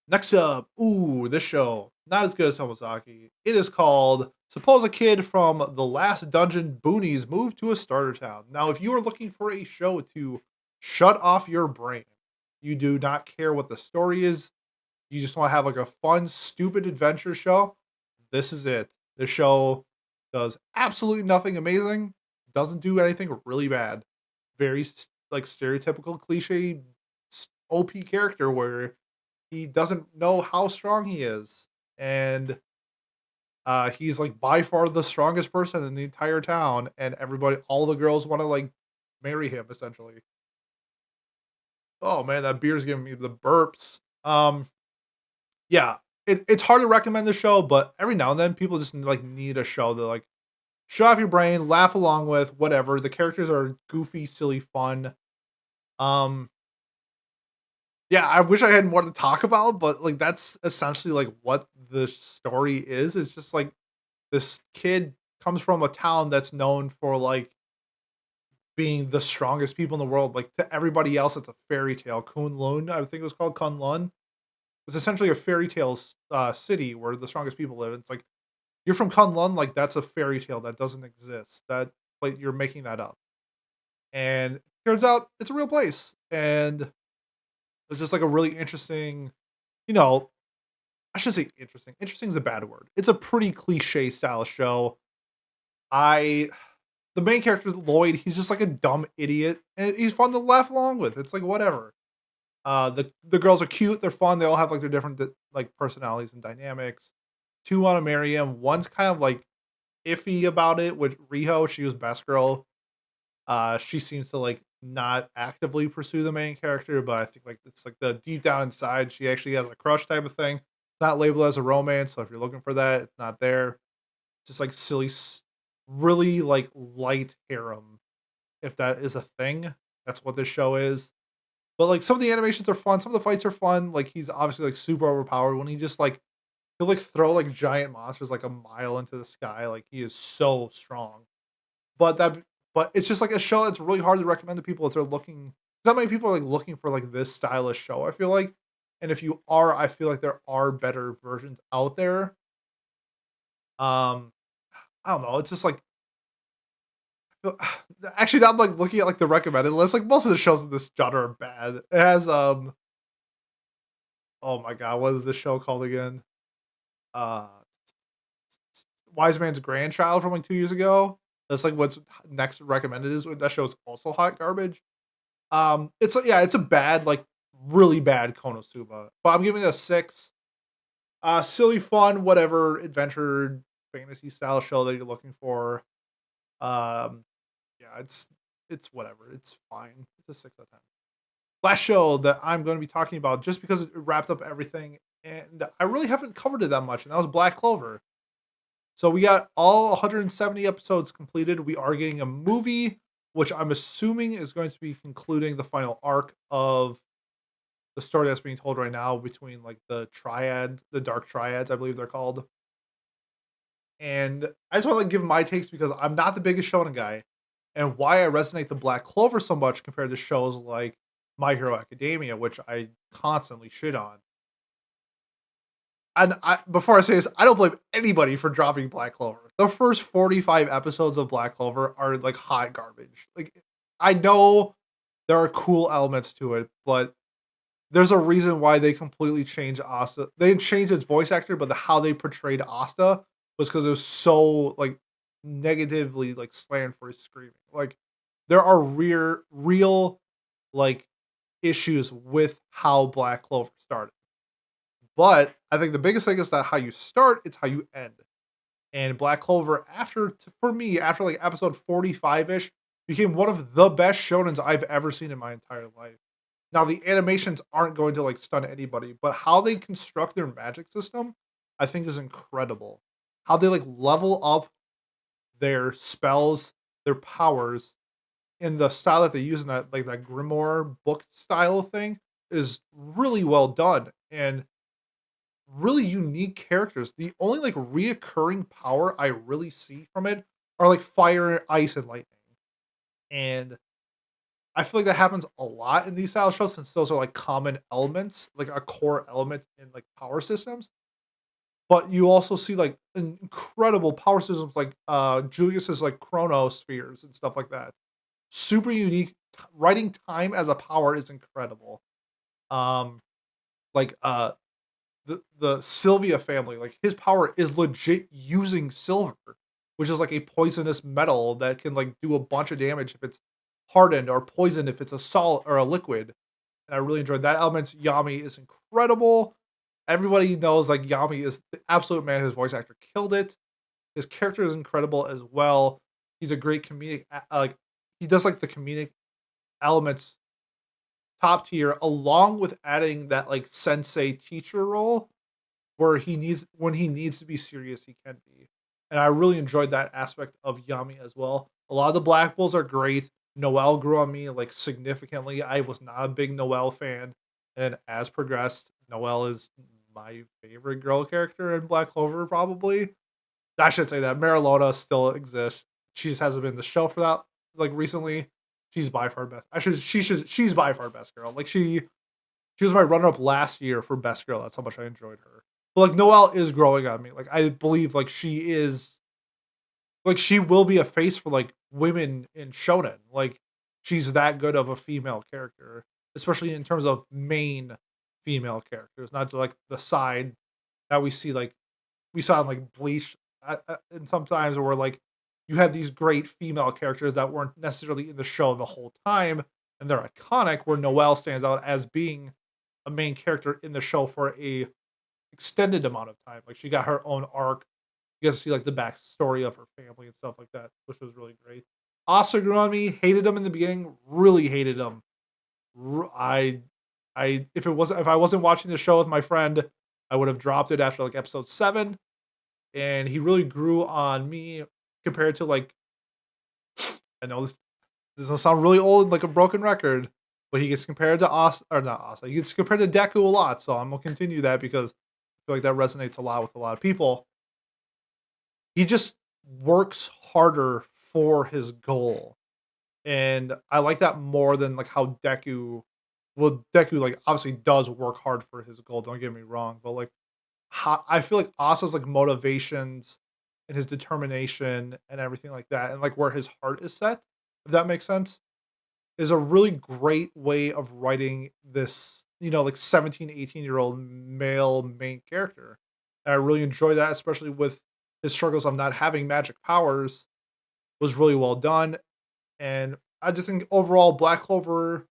Speaker 1: Next up, ooh, this show, not as good as Tomozaki. It is called Suppose a Kid from the Last Dungeon Boonies Moved to a Starter Town. Now, if you are looking for a show to shut off your brain, you do not care what the story is, you just want to have like a fun, stupid adventure show, this is it. This show does absolutely nothing amazing, doesn't do anything really bad. Very like stereotypical cliche OP character where he doesn't know how strong he is, and he's like by far the strongest person in the entire town, and all the girls want to like marry him essentially. Oh man, that beer's giving me the burps. Yeah, it's hard to recommend the show, but every now and then people just like need a show to like shut off your brain, laugh along with, whatever. The characters are goofy, silly, fun. Um, Yeah, I wish I had more to talk about, but, like, that's essentially, like, what the story is. It's just, like, this kid comes from a town that's known for, like, being the strongest people in the world. Like, to everybody else, it's a fairy tale. Kunlun, I think it was called Kunlun. It's essentially a fairy tale city where the strongest people live. It's like, you're from Kunlun, like, that's a fairy tale that doesn't exist. Like, you're making that up. And turns out it's a real place, and it's just, like, a really interesting, you know, I should say interesting. Interesting is a bad word. It's a pretty cliche style show. I The main character is Lloyd. He's just like a dumb idiot, and he's fun to laugh along with. It's like whatever. The girls are cute. They're fun. They all have like their different like personalities and dynamics. Two want to marry him. One's kind of like iffy about it. With Riho, she was best girl. She seems to like not actively pursue the main character, but I think like it's like the deep down inside, she actually has a crush type of thing. It's not labeled as a romance, so if you're looking for that, it's not there. Just like silly, really like light harem, if that is a thing. That's what this show is. But like some of the animations are fun, some of the fights are fun. Like he's obviously like super overpowered when he just like he'll like throw like giant monsters like a mile into the sky. Like he is so strong. But that but it's just like a show that's really hard to recommend to people if they're looking. Not many people are like looking for like this stylish show, I feel like. And if you are, I feel like there are better versions out there. Um, I don't know. It's just like actually now I'm like looking at like the recommended list. Like most of the shows in this genre are bad. It has oh my god, what is this show called again? Uh Wise Man's Grandchild from like 2 years ago. That's like what's next recommended is that show is also hot garbage. It's a, yeah, it's a bad, like really bad Konosuba, but I'm giving it a 6. Silly, fun, whatever adventure fantasy style show that you're looking for. Um, yeah, it's whatever. It's fine. It's a 6 out of 10. Last show that I'm going to be talking about, just because it wrapped up everything, and I really haven't covered it that much, and that was Black Clover. So we got all 170 episodes completed. We are getting a movie, which I'm assuming is going to be concluding the final arc of the story that's being told right now between like the dark triads, I believe they're called. And I just want to like, give my takes because I'm not the biggest shonen guy, and why I resonate the Black Clover so much compared to shows like My Hero Academia, which I constantly shit on. And before I say this, I don't blame anybody for dropping Black Clover. The first 45 episodes of Black Clover are like hot garbage. Like I know there are cool elements to it, but there's a reason why they completely changed Asta. They changed its voice actor, but how they portrayed Asta was because it was so like negatively like slammed for his screaming. Like there are real like issues with how Black Clover started. But I think the biggest thing is that how you start, it's how you end. And Black Clover, for me, after like episode 45 ish, became one of the best shonens I've ever seen in my entire life. Now, the animations aren't going to like stun anybody, but how they construct their magic system, I think is incredible. How they like level up their spells, their powers, in the style that they use in that grimoire book style thing is really well done and really unique characters. The only like reoccurring power I really see from it are like fire, ice, and lightning. And I feel like that happens a lot in these style shows since those are like common elements, like a core element in like power systems. But you also see like incredible power systems like Julius's like chronospheres and stuff like that. Super unique. Writing time as a power is incredible. Um like the Sylvia family, like his power is legit using silver, which is like a poisonous metal that can like do a bunch of damage if it's hardened or poisoned if it's a solid or a liquid. And I really enjoyed that element. Yami is incredible. Everybody knows like Yami is the absolute man. His voice actor killed it. His character is incredible as well. He's a great comedic, like he does like the comedic elements top tier, along with adding that like sensei teacher role where he needs to be serious, he can be. And I really enjoyed that aspect of Yami as well. A lot of the Black Bulls are great. Noelle grew on me like significantly. I was not a big Noelle fan, and as progressed, Noelle is my favorite girl character in Black Clover. Probably, I should say that Marilona still exists. She just hasn't been in the show for that like recently. She's by far best. She's by far best girl. Like she was my runner up last year for best girl. That's how much I enjoyed her. But like Noelle is growing on me. Like I believe like she will be a face for like women in shonen. Like she's that good of a female character, especially in terms of main female characters, not like the side that we see like we saw in like Bleach, and sometimes where like you had these great female characters that weren't necessarily in the show the whole time, and they're iconic. Where Noelle stands out as being a main character in the show for a extended amount of time. Like she got her own arc. You get to see like the backstory of her family and stuff like that, which was really great. Asa grew on me. Hated him in the beginning. Really hated him. I if I wasn't watching the show with my friend, I would have dropped it after like episode 7. And he really grew on me compared to like I know this will sound really old, like a broken record, but he gets compared to Asa or not Asa. He gets compared to Deku a lot, so I'm gonna continue that because I feel like that resonates a lot with a lot of people. He just works harder for his goal, and I like that more than like how Deku like obviously does work hard for his goal. Don't get me wrong, but like I feel like Asa's like motivations and his determination and everything like that, and like where his heart is set, if that makes sense, is a really great way of writing this, like 17, 18-year-old male main character. And I really enjoy that, especially with his struggles of not having magic powers, was really well done. And I just think overall Black Clover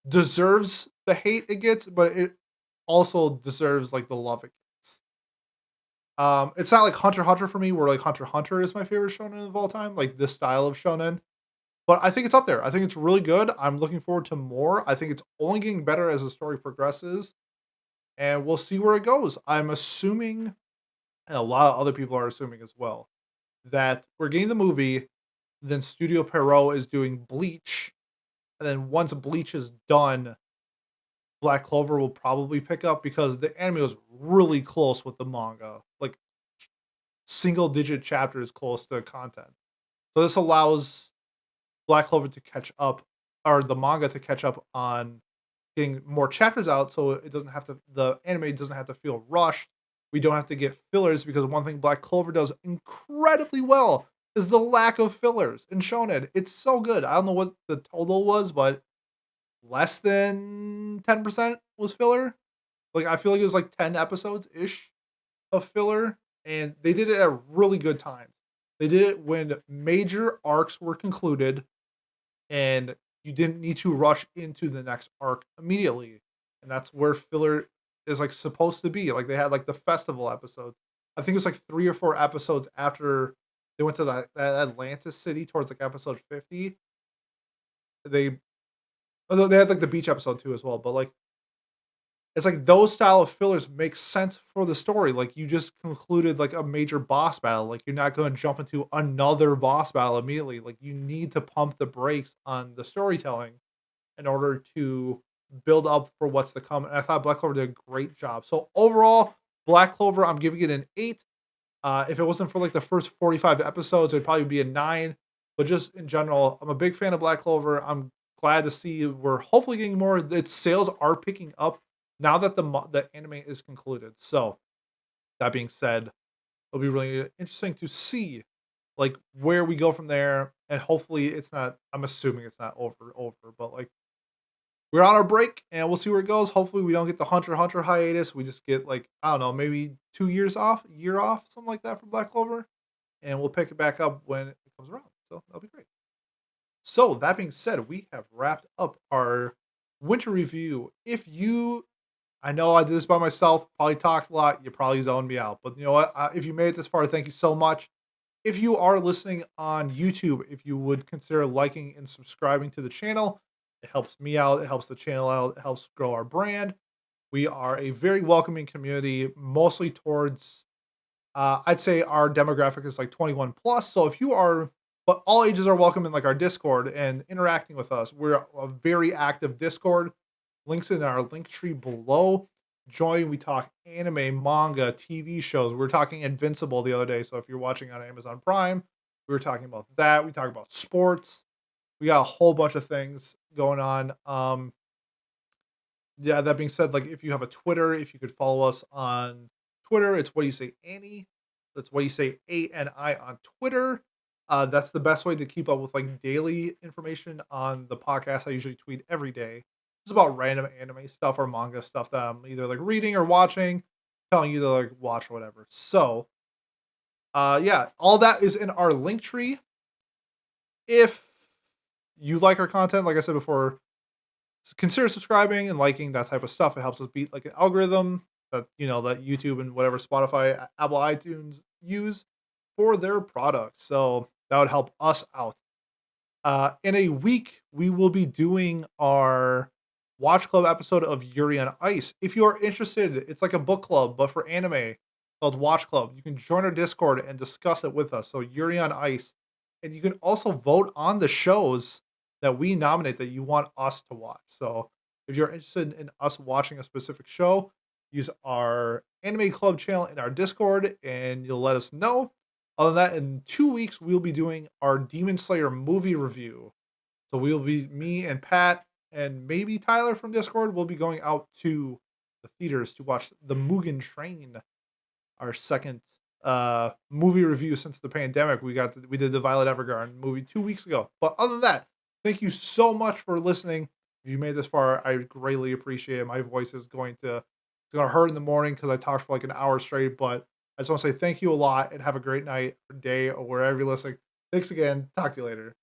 Speaker 1: deserves the hate it gets, but it also deserves like the love it gets. It's not like Hunter x Hunter for me, where like Hunter x Hunter is my favorite shonen of all time, like this style of shonen. But I think it's up there. I think it's really good. I'm looking forward to more. I think it's only getting better as the story progresses, and we'll see where it goes. I'm assuming, and a lot of other people are assuming as well, that we're getting the movie, then Studio Pierrot is doing Bleach, and then once Bleach is done, Black Clover will probably pick up because the anime was really close with the manga, like single digit chapters close to content. So this allows Black Clover to catch up, or the manga to catch up on getting more chapters out, so the anime doesn't have to feel rushed. We don't have to get fillers because one thing Black Clover does incredibly well is the lack of fillers in shonen. It's so good. I don't know what the total was, but less than 10% was filler. Like I feel like it was like 10 episodes ish of filler, and they did it at really good times. They did it when major arcs were concluded, and you didn't need to rush into the next arc immediately. And that's where filler is like supposed to be. Like they had like the festival episodes. I think it was like 3 or 4 episodes after they went to that Atlantis city towards like episode 50. They although they had like the beach episode too as well, but like it's like those style of fillers make sense for the story. Like you just concluded like a major boss battle. Like you're not going to jump into another boss battle immediately. Like you need to pump the brakes on the storytelling in order to build up for what's to come. And I thought Black Clover did a great job. So overall, Black Clover, I'm giving it an 8. If it wasn't for like the first 45 episodes, it'd probably be a 9. But just in general, I'm a big fan of Black Clover. I'm glad to see we're hopefully getting more. Its sales are picking up now that the anime is concluded. So that being said, it'll be really interesting to see like where we go from there. And hopefully it's not. I'm assuming it's not over, but like we're on our break and we'll see where it goes. Hopefully we don't get the Hunter x Hunter hiatus. We just get like, I don't know, maybe 2 years off, a year off, something like that for Black Clover. And we'll pick it back up when it comes around. So that'll be great. So that being said, we have wrapped up our winter review. I know I did this by myself, probably talked a lot. You probably zoned me out, but you know what? If you made it this far, thank you so much. If you are listening on YouTube, if you would consider liking and subscribing to the channel, it helps me out. It helps the channel out. It helps grow our brand. We are a very welcoming community, mostly towards, I'd say our demographic is like 21 plus. So if you are, but all ages are welcome in like our Discord and interacting with us. We're a very active Discord. Links in our link tree below. Join. We talk anime, manga, TV shows. We were talking Invincible the other day. So if you're watching on Amazon Prime, we were talking about that. We talk about sports. We got a whole bunch of things going on. Yeah, that being said, like if you have a Twitter, if you could follow us on Twitter, it's what do you say, Annie? That's what you say, ANI on Twitter. That's the best way to keep up with like daily information on the podcast. I usually tweet every day. It's about random anime stuff or manga stuff that I'm either like reading or watching, telling you to like watch or whatever. So, yeah, all that is in our link tree. If you like our content, like I said before, consider subscribing and liking that type of stuff. It helps us beat like an algorithm that that YouTube and whatever Spotify, Apple, iTunes use for their products. So that would help us out. In a week, we will be doing our Watch Club episode of Yuri on Ice. If you are interested, it's like a book club, but for anime called Watch Club. You can join our Discord and discuss it with us. So Yuri on Ice. And you can also vote on the shows that we nominate that you want us to watch. So if you're interested in us watching a specific show, use our anime club channel in our Discord and you'll let us know. Other than that, in 2 weeks, we'll be doing our Demon Slayer movie review. So we'll be, me and Pat and maybe Tyler from Discord will be going out to the theaters to watch the Mugen Train, our second movie review since the pandemic. We did the Violet Evergarden movie 2 weeks ago. But other than that, thank you so much for listening. If you made this far, I greatly appreciate it. My voice is going to hurt in the morning because I talked for like an hour straight. But I just want to say thank you a lot and have a great night or day or wherever you're listening. Thanks again. Talk to you later.